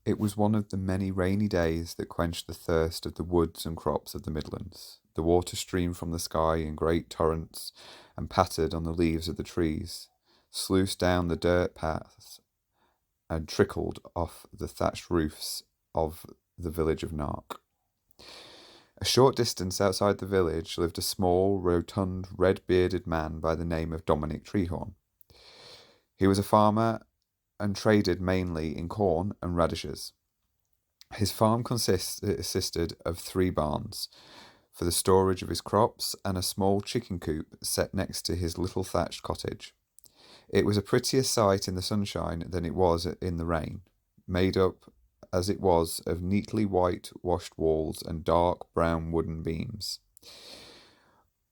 It was one of the many rainy days that quenched the thirst of the woods and crops of the Midlands. The water streamed from the sky in great torrents and pattered on the leaves of the trees, sluiced down the dirt paths, and trickled off the thatched roofs of the village of Nark. A short distance outside the village lived a small, rotund, red-bearded man by the name of Dominic Treehorn. He was a farmer and traded mainly in corn and radishes. His farm consisted of 3 barns for the storage of his crops and a small chicken coop set next to his little thatched cottage. It was a prettier sight in the sunshine than it was in the rain, made up as it was of neatly whitewashed walls and dark brown wooden beams.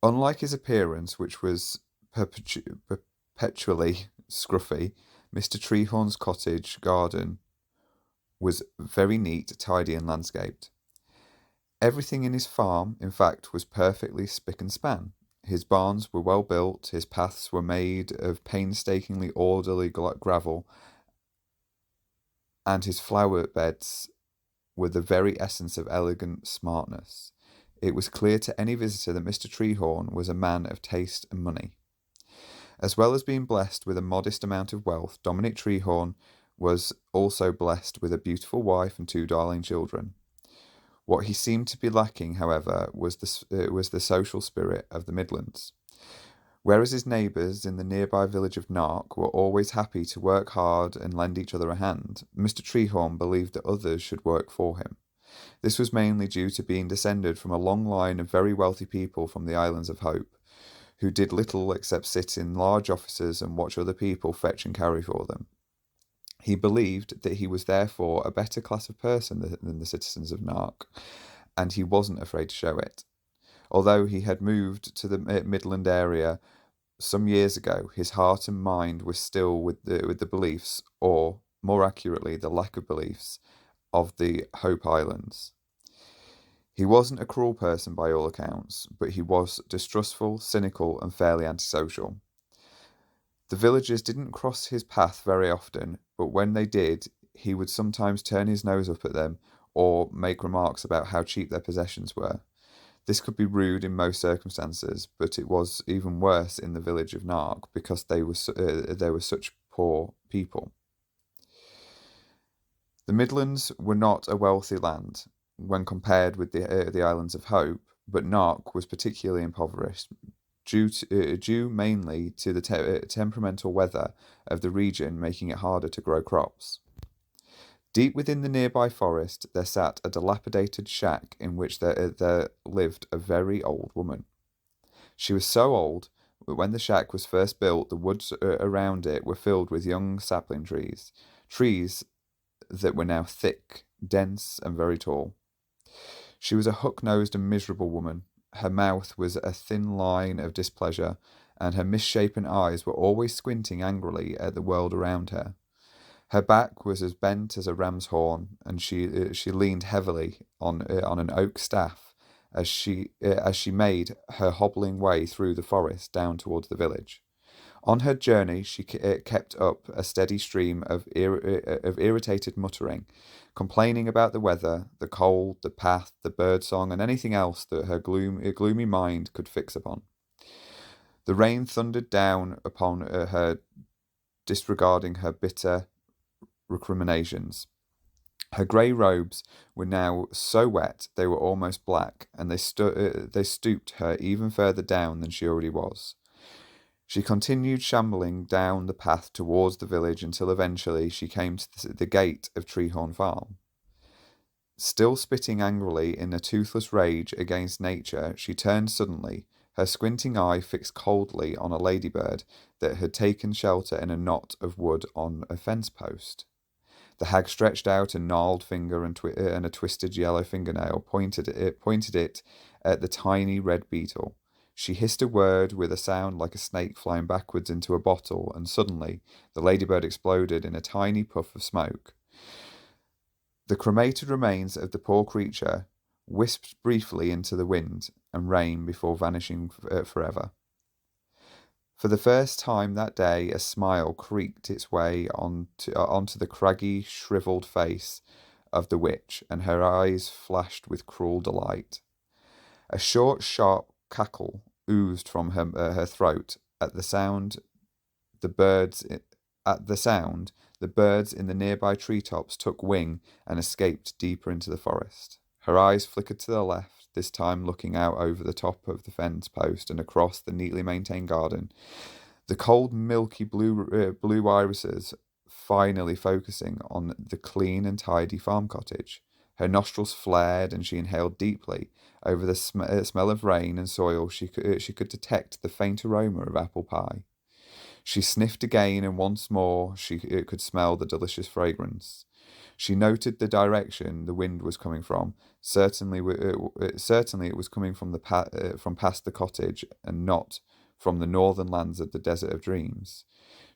Unlike his appearance, which was perpetually scruffy, Mr. Treehorn's cottage garden was very neat, tidy, and landscaped. Everything in his farm, in fact, was perfectly spick and span. His barns were well built, his paths were made of painstakingly orderly gravel, and his flower beds were the very essence of elegant smartness. It was clear to any visitor that Mr. Treehorn was a man of taste and money. As well as being blessed with a modest amount of wealth, Dominic Treehorn was also blessed with a beautiful wife and 2 darling children. What he seemed to be lacking, however, was the social spirit of the Midlands. Whereas his neighbours in the nearby village of Nark were always happy to work hard and lend each other a hand, Mr. Treehorn believed that others should work for him. This was mainly due to being descended from a long line of very wealthy people from the Islands of Hope, who did little except sit in large offices and watch other people fetch and carry for them. He believed that he was therefore a better class of person than the citizens of Nark, and he wasn't afraid to show it. Although he had moved to the Midland area some years ago, his heart and mind were still with the beliefs, or more accurately, the lack of beliefs, of the Hope Islands. He wasn't a cruel person by all accounts, but he was distrustful, cynical, and fairly antisocial. The villagers didn't cross his path very often, but when they did, he would sometimes turn his nose up at them or make remarks about how cheap their possessions were. This could be rude in most circumstances, but it was even worse in the village of Nark because they were such poor people. The Midlands were not a wealthy land when compared with the Islands of Hope, but Nark was particularly impoverished, due mainly to the temperamental weather of the region making it harder to grow crops. Deep within the nearby forest there sat a dilapidated shack in which there lived a very old woman. She was so old that when the shack was first built, the woods around it were filled with young sapling trees that were now thick, dense, and very tall. She was a hook-nosed and miserable woman. Her mouth was a thin line of displeasure, and her misshapen eyes were always squinting angrily at the world around her. Her back was as bent as a ram's horn, and she leaned heavily on an oak staff as she made her hobbling way through the forest down towards the village. On her journey, she kept up a steady stream of irritated muttering, complaining about the weather, the cold, the path, the birdsong, and anything else that her gloomy mind could fix upon. The rain thundered down upon her, disregarding her bitter recriminations. Her grey robes were now so wet they were almost black, and they stooped her even further down than she already was. She continued shambling down the path towards the village until eventually she came to the gate of Treehorn Farm. Still spitting angrily in a toothless rage against nature, she turned suddenly, her squinting eye fixed coldly on a ladybird that had taken shelter in a knot of wood on a fence post. The hag stretched out a gnarled finger and a twisted yellow fingernail, pointed it at the tiny red beetle. She hissed a word with a sound like a snake flying backwards into a bottle, and suddenly the ladybird exploded in a tiny puff of smoke. The cremated remains of the poor creature whisked briefly into the wind and rain before vanishing forever. For the first time that day, a smile creaked its way onto the craggy, shriveled face of the witch, and her eyes flashed with cruel delight. A short, sharp cackle oozed from her throat. The birds at the sound, the birds in the nearby treetops took wing and escaped deeper into the forest. Her eyes flickered to the left, this time looking out over the top of the fence post and across the neatly maintained garden. The cold, milky blue irises finally focusing on the clean and tidy farm cottage. Her nostrils flared, and she inhaled deeply. Over the smell of rain and soil, she could detect the faint aroma of apple pie. She sniffed again, and once more she could smell the delicious fragrance. She noted the direction the wind was coming from. Certainly it was coming from from past the cottage, and not from the northern lands of the Desert of Dreams.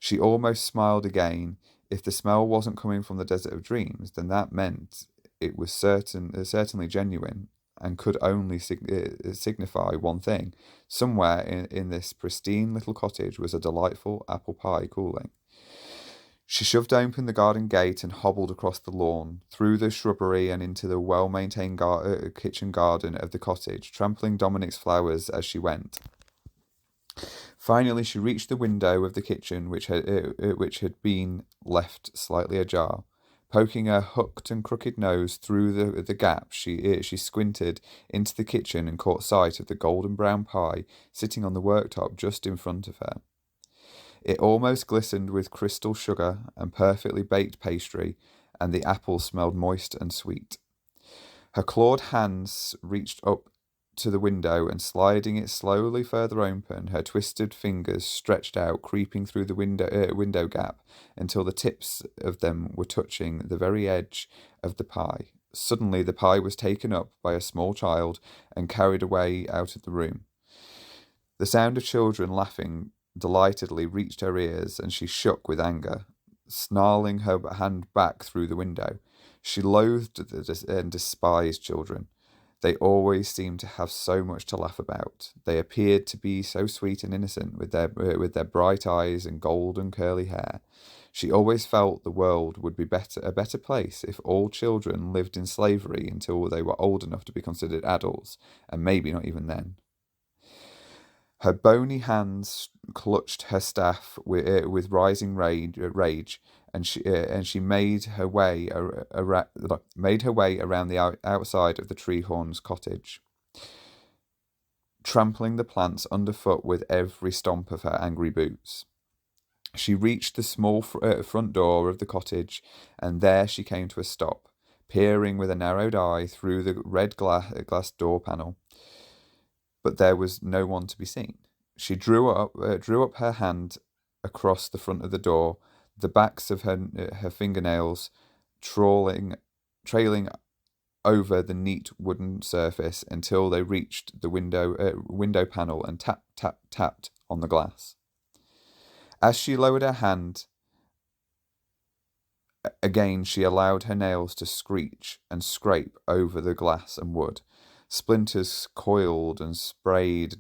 She almost smiled again. If the smell wasn't coming from the Desert of Dreams, then that meant it was certainly genuine, and could only signify one thing. Somewhere in this pristine little cottage was a delightful apple pie cooling. She shoved open the garden gate and hobbled across the lawn, through the shrubbery and into the well-maintained kitchen garden of the cottage, trampling Dominic's flowers as she went. Finally, she reached the window of the kitchen, which had been left slightly ajar. Poking her hooked and crooked nose through the gap, she squinted into the kitchen and caught sight of the golden brown pie sitting on the worktop just in front of her. It almost glistened with crystal sugar and perfectly baked pastry, and the apple smelled moist and sweet. Her clawed hands reached up to the window, and sliding it slowly further open, her twisted fingers stretched out, creeping through the window gap until the tips of them were touching the very edge of the pie. Suddenly the pie was taken up by a small child and carried away out of the room. The sound of children laughing delightedly reached her ears, and she shook with anger, snarling her hand back through the window. She loathed and despised children. They always seemed to have so much to laugh about. They appeared to be so sweet and innocent with their bright eyes and golden curly hair. She always felt the world would be a better place if all children lived in slavery until they were old enough to be considered adults, and maybe not even then. Her bony hands clutched her staff with rising rage, and she made her way around the outside of the Treehorn's cottage, trampling the plants underfoot with every stomp of her angry boots. She reached the small front door of the cottage, and there she came to a stop, peering with a narrowed eye through the red glass door panel. But there was no one to be seen. She drew up her hand across the front of the door, the backs of her fingernails trailing over the neat wooden surface until they reached the window panel, and tapped on the glass. As she lowered her hand, again she allowed her nails to screech and scrape over the glass and wood. Splinters coiled and sprayed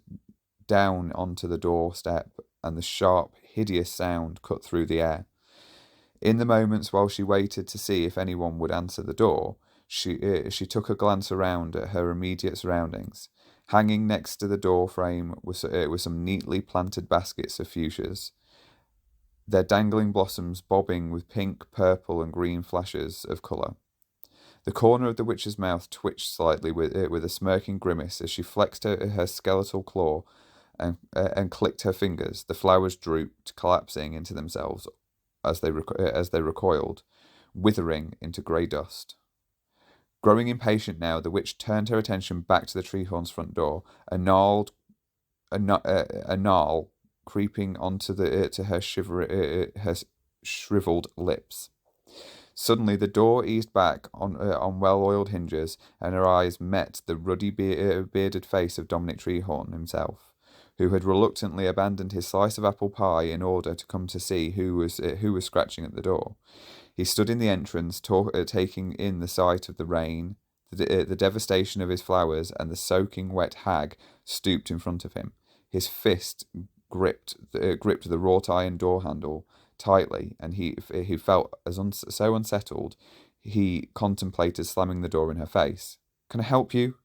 down onto the doorstep, and the sharp, hideous sound cut through the air. In the moments while she waited to see if anyone would answer the door, she took a glance around at her immediate surroundings. Hanging next to the door frame were some neatly planted baskets of fuchsias, their dangling blossoms bobbing with pink, purple, and green flashes of colour. The corner of the witch's mouth twitched slightly with a smirking grimace as she flexed her skeletal claw and clicked her fingers. The flowers drooped, collapsing into themselves as they recoiled, withering into grey dust. Growing impatient now, the witch turned her attention back to the Treehorn's front door, a gnarl creeping onto her shriveled lips. Suddenly, the door eased back on well-oiled hinges, and her eyes met the ruddy bearded face of Dominic Treehorn himself, who had reluctantly abandoned his slice of apple pie in order to come to see who was scratching at the door. He stood in the entrance, taking in the sight of the rain, the devastation of his flowers, and the soaking wet hag stooped in front of him, his fist gripped the wrought iron door handle tightly, and he felt so unsettled, he contemplated slamming the door in her face. "Can I help you?"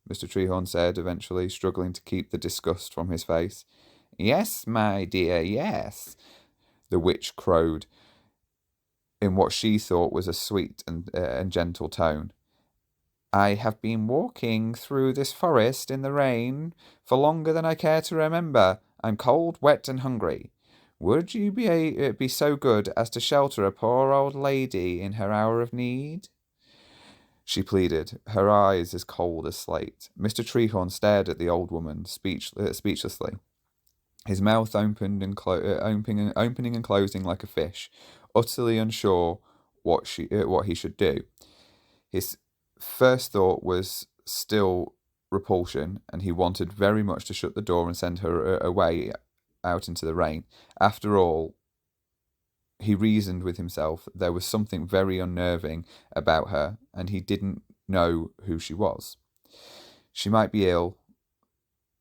Mr. Treehorn said eventually, struggling to keep the disgust from his face. "Yes, my dear, yes," the witch crowed, in what she thought was a sweet and gentle tone. "I have been walking through this forest in the rain for longer than I care to remember. I'm cold, wet, and hungry. Would you be so good as to shelter a poor old lady in her hour of need?" she pleaded, her eyes as cold as slate. Mr. Treehorn stared at the old woman speechlessly, his mouth opening and closing like a fish, utterly unsure what he should do. His first thought was still repulsion, and he wanted very much to shut the door and send her away out into the rain. After all, he reasoned with himself, there was something very unnerving about her, and he didn't know who she was. She might be ill,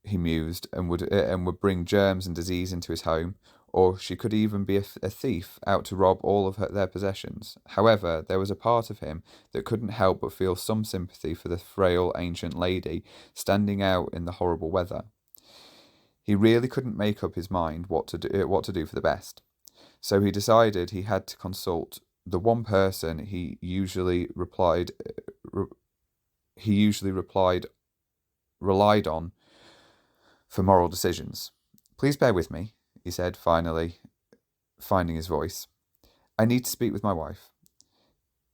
he mused, and would bring germs and disease into his home, or she could even be a thief out to rob all of their possessions. However, there was a part of him that couldn't help but feel some sympathy for the frail ancient lady standing out in the horrible weather. He really couldn't make up his mind what to do for the best. So he decided he had to consult the one person he usually relied on for moral decisions. "Please bear with me," he said, finally finding his voice. "I need to speak with my wife."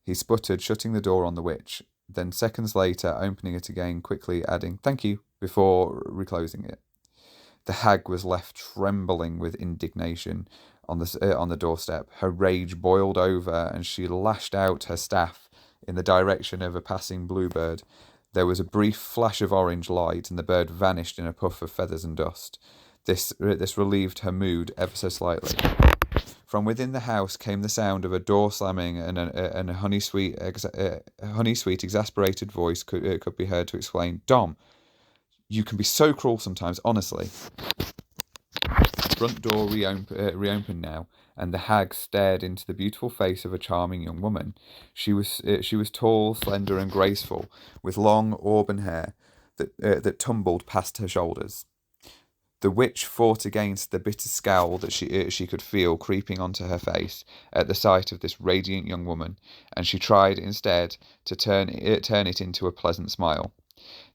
He sputtered, shutting the door on the witch, then seconds later opening it again quickly, adding, "Thank you," before reclosing it. The hag was left trembling with indignation on the doorstep. Her rage boiled over, and she lashed out her staff in the direction of a passing bluebird. There was a brief flash of orange light, and the bird vanished in a puff of feathers and dust. This relieved her mood ever so slightly. From within the house came the sound of a door slamming, and a honey-sweet, exasperated voice could be heard to exclaim, "Dom, you can be so cruel sometimes, honestly." The front door reopened now, and the hag stared into the beautiful face of a charming young woman. She was tall, slender, and graceful, with long auburn hair that tumbled past her shoulders. The witch fought against the bitter scowl that she could feel creeping onto her face at the sight of this radiant young woman, and she tried instead to turn it into a pleasant smile.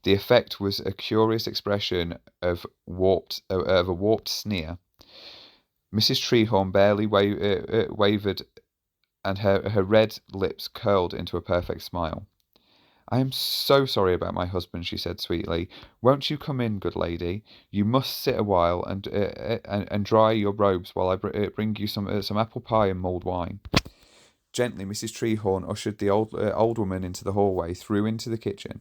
The effect was a curious expression of a warped sneer. Mrs. Treehorn barely wavered, and her red lips curled into a perfect smile. "I am so sorry about my husband," she said sweetly. "Won't you come in, good lady? You must sit a while and dry your robes while I bring you some apple pie and mulled wine." Gently, Mrs. Treehorn ushered the old woman into the hallway, through into the kitchen.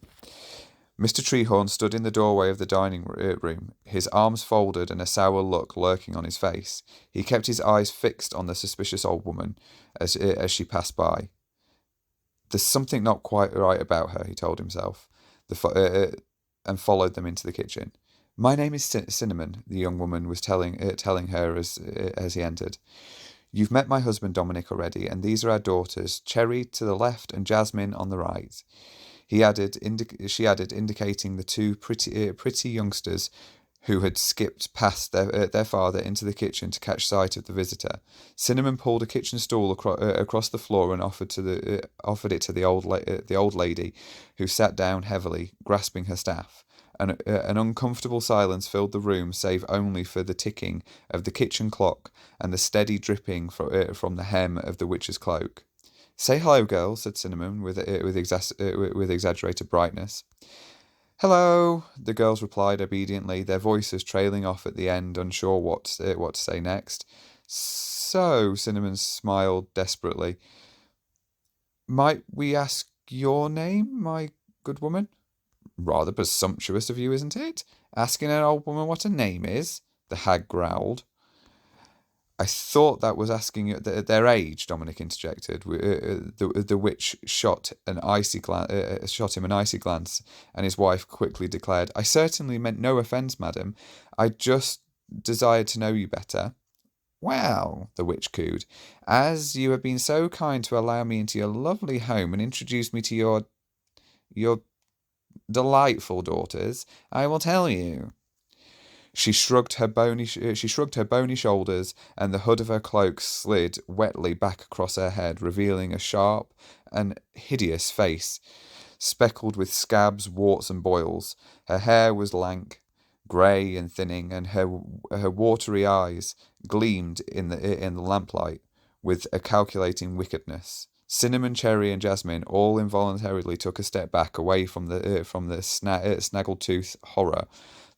Mr. Treehorn stood in the doorway of the dining room, his arms folded and a sour look lurking on his face. He kept his eyes fixed on the suspicious old woman as she passed by. "There's something not quite right about her," he told himself, and followed them into the kitchen. "My name is Cinnamon," the young woman was telling her as he entered. "You've met my husband Dominic already, and these are our daughters, Cherry to the left and Jasmine on the right." She added, indicating the two pretty youngsters who had skipped past their father into the kitchen to catch sight of the visitor. Cinnamon pulled a kitchen stool across the floor and offered it to the old lady, who sat down heavily, grasping her staff. An uncomfortable silence filled the room, save only for the ticking of the kitchen clock and the steady dripping from the hem of the witch's cloak. "Say hello, girls," said Cinnamon with exaggerated brightness. "Hello," the girls replied obediently, their voices trailing off at the end, unsure what to say next. "So," Cinnamon smiled desperately, "might we ask your name, my good woman?" "Rather presumptuous of you, isn't it? Asking an old woman what her name is," the hag growled. "I thought that was asking their age," Dominic interjected. The witch shot him an icy glance, and his wife quickly declared, "I certainly meant no offence, madam. I just desired to know you better. Well, the witch cooed, as you have been so kind to allow me into your lovely home and introduce me to your delightful daughters, I will tell you. She shrugged her bony shoulders, and the hood of her cloak slid wetly back across her head, revealing a sharp and hideous face, speckled with scabs, warts, and boils. Her hair was lank, grey and thinning, and her watery eyes gleamed in the lamplight with a calculating wickedness. Cinnamon, Cherry, and Jasmine all involuntarily took a step back away from the snaggletooth horror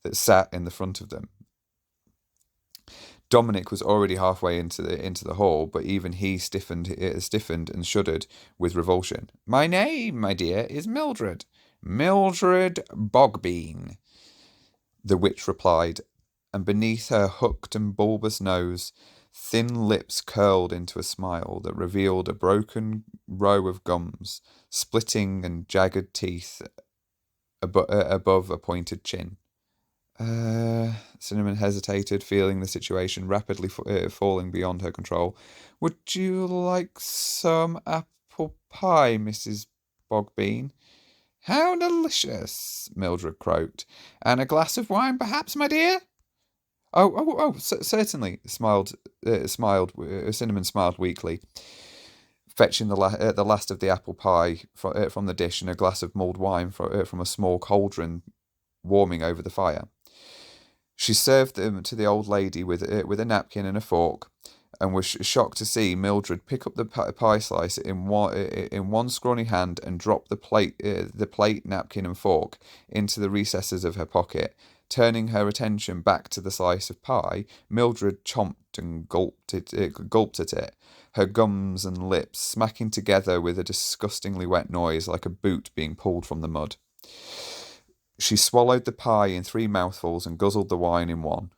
that sat in the front of them. Dominic was already halfway into the hall, but even he stiffened and shuddered with revulsion. "My name, my dear, is Mildred. Mildred Bogbean," the witch replied, and beneath her hooked and bulbous nose, thin lips curled into a smile that revealed a broken row of gums, splitting and jagged teeth above a pointed chin. Cinnamon hesitated, feeling the situation rapidly falling beyond her control. "Would you like some apple pie, Mrs. Bogbean?" "How delicious," Mildred croaked. "And a glass of wine, perhaps, my dear?" Certainly, Cinnamon smiled weakly, fetching the last of the apple pie from the dish and a glass of mulled wine from a small cauldron warming over the fire. She served them to the old lady with a napkin and a fork, and was shocked to see Mildred pick up the pie slice in one scrawny hand and drop the plate, napkin, and fork into the recesses of her pocket. Turning her attention back to the slice of pie, Mildred chomped and gulped at it, her gums and lips smacking together with a disgustingly wet noise like a boot being pulled from the mud. She swallowed the pie in 3 mouthfuls and guzzled the wine in 1.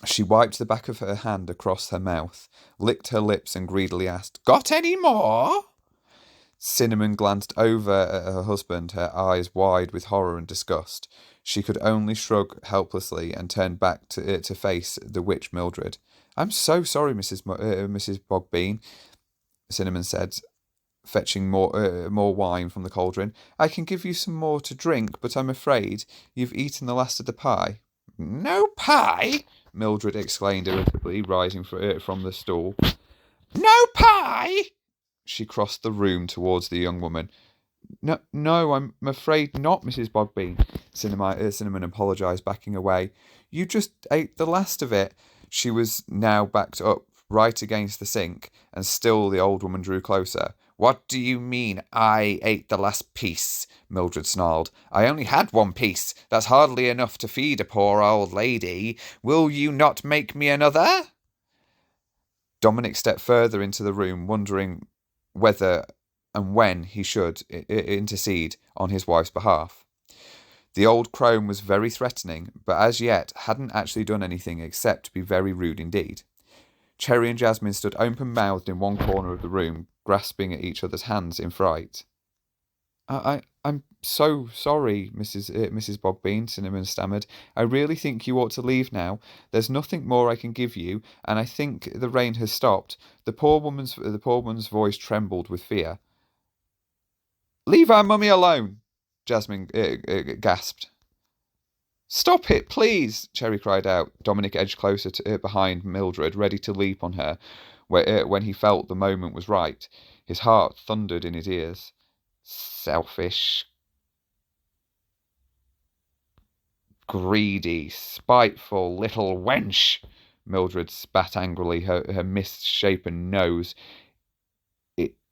She wiped the back of her hand across her mouth, licked her lips, and greedily asked, "Got any more?" Cinnamon glanced over at her husband, her eyes wide with horror and disgust. She could only shrug helplessly and turn back to face the witch Mildred. "I'm so sorry, Mrs. Bogbean," Cinnamon said, fetching more wine from the cauldron. "I can give you some more to drink, but I'm afraid you've eaten the last of the pie." "No pie!" Mildred exclaimed irritably, rising from the stool. "No pie!" She crossed the room towards the young woman. No, I'm afraid not, Mrs. Bogbean," Cinnamon apologised, backing away. "You just ate the last of it." She was now backed up right against the sink, and still the old woman drew closer. "What do you mean, I ate the last piece?" Mildred snarled. "I only had 1 piece. That's hardly enough to feed a poor old lady. Will you not make me another?" Dominic stepped further into the room, wondering whether and when he should intercede on his wife's behalf. The old crone was very threatening, but as yet hadn't actually done anything except to be very rude indeed. Cherry and Jasmine stood open-mouthed in one corner of the room, grasping at each other's hands in fright. I'm so sorry, Mrs. Bogbean," Cinnamon stammered. "I really think you ought to leave now. There's nothing more I can give you, and I think the rain has stopped." The poor woman's voice trembled with fear. "Leave our mummy alone," Jasmine gasped. "Stop it, please," Cherry cried out. Dominic edged closer behind Mildred, ready to leap on her when he felt the moment was right. His heart thundered in his ears. "Selfish, greedy, spiteful little wench," Mildred spat angrily, her misshapen nose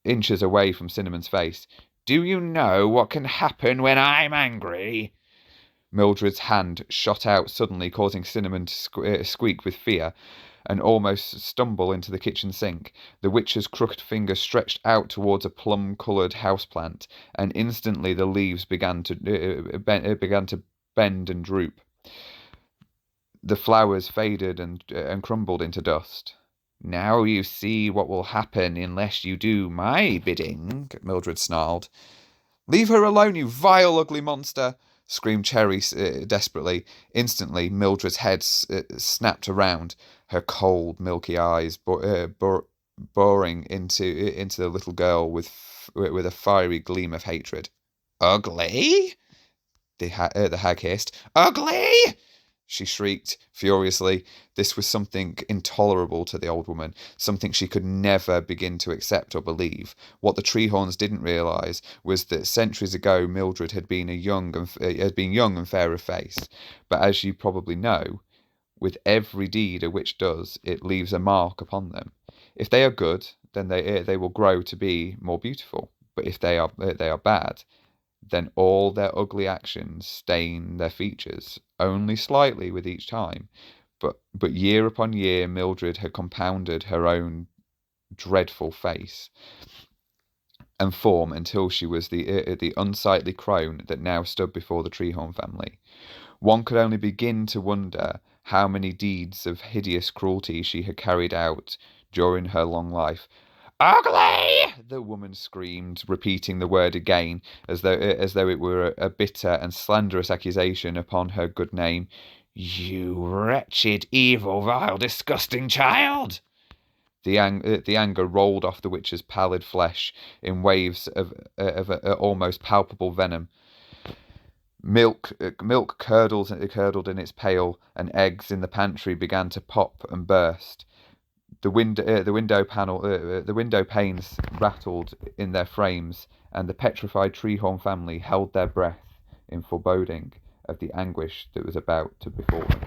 inches away from Cinnamon's face. "Do you know what can happen when I'm angry?" Mildred's hand shot out suddenly, causing Cinnamon to squeak with fear and almost stumble into the kitchen sink. The witch's crooked finger stretched out towards a plum-coloured houseplant, and instantly the leaves began to bend and droop. The flowers faded and crumbled into dust. "Now you see what will happen unless you do my bidding," Mildred snarled. "Leave her alone, you vile, ugly monster!" screamed Cherry desperately. Instantly, Mildred's head snapped around, her cold, milky eyes boring into the little girl with a fiery gleam of hatred. Ugly? The hag hissed. Ugly! She shrieked furiously. This was something intolerable to the old woman, something she could never begin to accept or believe. What the Treehorns didn't realise was that centuries ago Mildred had been young and fair of face. But as you probably know, with every deed a witch does, it leaves a mark upon them. If they are good, then they will grow to be more beautiful. But if they are bad, then all their ugly actions stain their features, only slightly with each time. But year upon year, Mildred had compounded her own dreadful face and form until she was the unsightly crone that now stood before the Treehorn family. One could only begin to wonder how many deeds of hideous cruelty she had carried out during her long life. Ugly! The woman screamed, repeating the word again, as though it were a bitter and slanderous accusation upon her good name. You wretched, evil, vile, disgusting child! The anger rolled off the witch's pallid flesh in waves of almost palpable venom. Milk curdled in its pail, and eggs in the pantry began to pop and burst. The window panes rattled in their frames, and the petrified Treehorn family held their breath in foreboding of the anguish that was about to befall them.